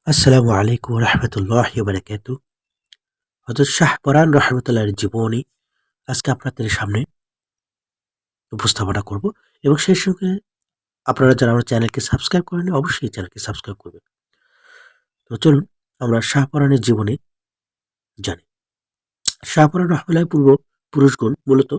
আসসালামু আলাইকুম রহমতুল্লাহ বারাকাতু। হযরত শাহ পরান রহমতুল্লাহর জীবনী আজকে আপনাদের সামনে উপস্থাপনা করব এবং সেই সঙ্গে আপনারা যারা আমার চ্যানেলকে সাবস্ক্রাইব করেন অবশ্যই চ্যানেলকে সাবস্ক্রাইব করবেন। তো চলুন আমরা শাহ পরানের জীবনী জানি। শাহ পরান রহমতুল্লাহ পূর্ব পুরুষগণ মূলত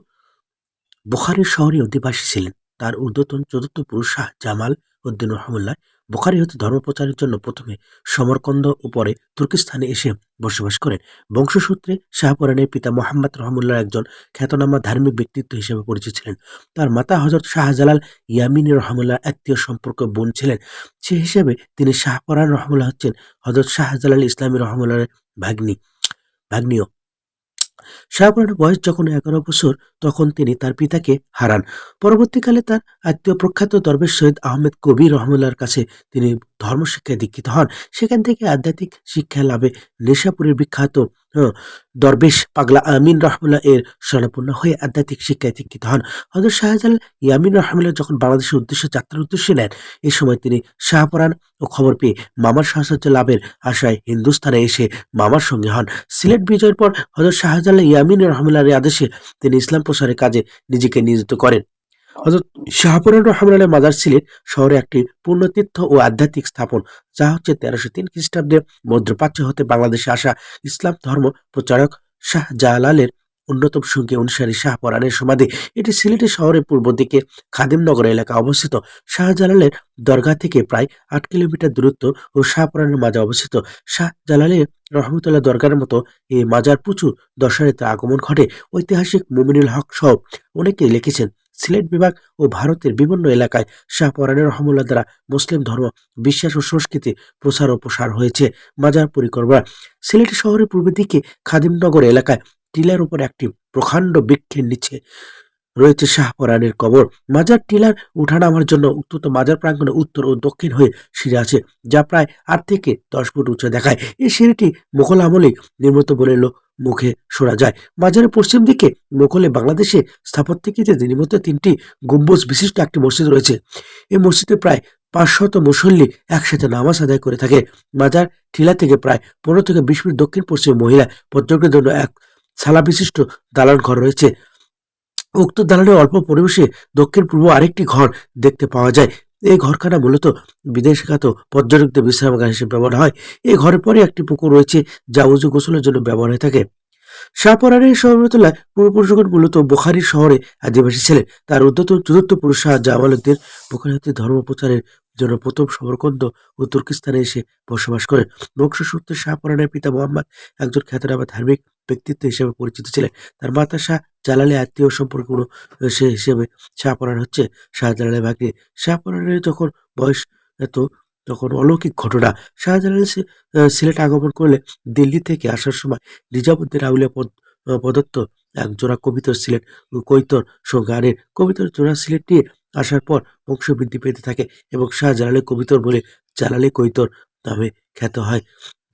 বুখারীর শহরে অধিবাসী ছিলেন। তার ঊর্ধ্বতন চতুর্থ পুরুষ শাহ জামাল উদ্দিন রহমুল্লাহ বুখারী হতে ধর্ম প্রচারের জন্য প্রথমে সমরকন্দ ও পরে তুর্কিস্তানে এসে বসবাস করেন। বংশসূত্রে শাহপরানের পিতা মোহাম্মদ রহমুল্লাহ একজন খ্যাতনামা ধার্মিক ব্যক্তিত্ব হিসেবে পরিচিত ছিলেন। তার মাতা হযরত শাহজালাল ইয়ামিনী রহমুল্লাহ আত্মীয় সম্পর্ক বোন ছিলেন। সে হিসেবে তিনি শাহপরান রহমুল্লাহ হচ্ছেন হযরত শাহজালাল ইসলামী রহমুল্লাহের ভাগ্নি ভাগ্নীয়। শাহপরানের বয়স যখন 11 বছর তখন তিনি তার পিতাকে হারান। পরবর্তীকালে তার আত্মীয় প্রখ্যাত দরবেশ সৈয়দ আহমেদ কবির রহমুল্লাহর কাছে তিনি ধর্মশিক্ষায় দীক্ষিত হন। সেখান থেকে আধ্যাত্মিক শিক্ষা লাভে নেশাপুরের বিখ্যাত দরবেশ পাগলা আমিন রহমুল্লাহ এর শরণাপন্ন হয়ে আধ্যাত্মিক শিক্ষায় দীক্ষিত হন। হযরত শাহজালাল ইয়ামিন রহমুল্লাহ যখন বাংলাদেশের উদ্দেশ্যে যাত্রার উদ্দেশ্যে নেন, এ সময় তিনি শাহপরান ও খবর পেয়ে মামার সাহচর্য লাভের আশায় হিন্দুস্তানে এসে মামার সঙ্গে হন। সিলেট বিজয়ের পর হযরত শাহজালাল ইয়ামিন রহমতুল্লাহর আদেশে তিনি ইসলাম প্রসারের কাজে নিজেকে নিয়োজিত করেন। হযরত শাহপরান রহমতুল্লাহ মাজার সিলেট শহরে একটি পুণ্যতীর্থ ও আধ্যাত্মিক স্থাপন, যা হচ্ছে 1303 খ্রিস্টাব্দে মধ্যপ্রাচ্য হতে বাংলাদেশে আসা ইসলাম ধর্ম প্রচারক শাহজালালের অন্যতম সঙ্গী অনুসারী শাহপরানের সমাধি। এটি সিলেটের শহরের পূর্ব দিকে খাদিমনগর এলাকা অবস্থিত। শাহজালালের দরগা থেকে প্রায় 8 কিলোমিটার দূরত্ব ও শাহপরানের মাজার অবস্থিত। শাহজালালের রহমতুল্লাহ দরগার মতো এই মাজার প্রচুর দর্শনার্থীর আগমন ঘটে। ঐতিহাসিক মুমিনুল হক সহ অনেকেই লিখেছেন, সিলেট বিভাগ ও ভারতের বিভিন্ন এলাকায় শাহপরানের রহমুল্লাহ দ্বারা মুসলিম ধর্ম, বিশ্বাস ও সংস্কৃতি প্রচার ও প্রসার হয়েছে। মাজার পরিকল্পনা। সিলেট শহরের পূর্ব দিকে খাদিমনগর এলাকায় টিলার উপর একটি প্রকাণ্ড বৃক্ষের নিচে রয়েছে শাহপরানের কবর। মাজার টিলার উঠানামার জন্য উক্ত মাজার প্রাঙ্গণে উত্তর ও দক্ষিণ হয়ে সিঁড়ি আছে, যা প্রায় 8 থেকে 10 ফুট উঁচু দেখায়। এই সিঁড়িটি মুঘল আমলে নির্মিত বলে মুখে শোনা যায়। মাজারের পশ্চিম দিকে মুঘলে বাংলাদেশে স্থাপত্যিকীতে নির্মিত 3টি গম্বুজ বিশিষ্ট একটি মসজিদ রয়েছে। এই মসজিদে প্রায় 500 মুসল্লি একসাথে নামাজ আদায় করে থাকে। মাজার টিলা থেকে প্রায় 15 থেকে 20 মিনিট দক্ষিণ পশ্চিম মহিলা পর্যটকদের জন্য এক সালা বিশিষ্ট দালান ঘর রয়েছে। উক্ত দালানের অল্প পরিবেশে দক্ষিণ পূর্ব আরেকটি ঘর দেখতে পাওয়া যায়। এই ঘরখানা মূলত বিদেশগত পর্যটকদের বিশ্রামাগার হিসেবে ব্যবহার হয়। এই ঘরের পরে একটি পুকুর রয়েছে, যা উজু গোসলের জন্য ব্যবহার হয়ে থাকে। শাহপরানের রহমতুল্লাহ পূর্বপুরুষগণ মূলত বুখারী শহরে আদিবাসী ছিলেন। তার ঊর্ধ্বতন চতুর্থ পুরুষ শাহ জামাল উদ্দিন বুখারী হতে ধর্ম প্রচারের জন্য প্রথম সমরকন্দ ও তুর্কিস্তানে এসে বসবাস করেন। বংশসূত্রে শাহপরানের পিতা মোহাম্মদ একজন খ্যাতনামা ধার্মিক ব্যক্তিত্ব হিসেবে পরিচিত ছিলেন। তার মাতা শাহ জালালে আত্মীয় সম্পর্ক সে হিসেবে শাহপরান হচ্ছে শাহজালালের ভাগ্নে। শাহপরানের যখন বয়স এত তখন অলৌকিক ঘটনা। শাহজালাল সিলেট আগমন করলে দিল্লি থেকে আসার সময় নিজামুদ্দিন আউলিয়া প্রদত্ত এক জোড়া কবিতর সিলেট কৈতর সঙ্গে আনেন। কবিতর জোড়া সিলেট নিয়ে আসার পর বংশবৃদ্ধি পেতে থাকে এবং শাহজালালের কবিতর বলে জালালি কৈতর নামে খ্যাত হয়।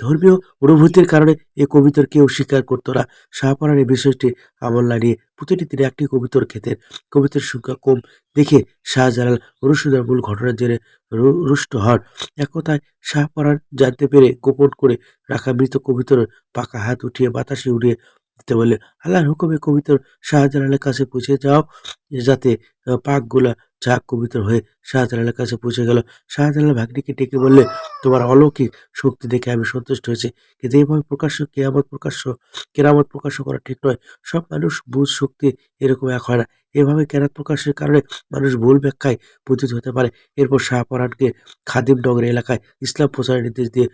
ধর্মীয় অনুভূতির কারণে এই কবিতর কেউ স্বীকার করতো না। শাহপরান এই বিষয়টি আমল না নিয়ে প্রতিটি তিনি একটি কবিতর খেতেন। কবিতর সংখ্যা কম দেখে শাহজালাল অনুসন্ধানের মূল ঘটনার জেনে রুষ্ট হন। একথায় শাহপরান জানতে পেরে গোপন করে রাখা মৃত কবিতরের পাকা হাত উঠিয়ে বাতাসে উড়িয়ে দিতে বললেন। আল্লাহর হুকুমে কবিতর শাহজালালের কাছে পৌঁছে যাও, যাতে পাকগুলা ঝাঁক কবিতর হয়ে শাহজালালের কাছে পৌঁছে গেল। শাহজালাল ভাগ্নিকে ডেকে বললে, তোমার অলৌকিক শক্তি দেখে আমি সন্তুষ্ট হয়েছি, কিন্তু এইভাবে কেরামত প্রকাশ করা ঠিক নয়। সব মানুষ বুঝ শক্তি এরকম এক হয় না। এভাবে কেরাত প্রকাশের কারণে মানুষ ভুল ব্যাখ্যায় পতিত হতে পারে। এরপর শাহপরানকে খাদিমনগর এলাকায় ইসলাম প্রচারের নির্দেশ দিয়ে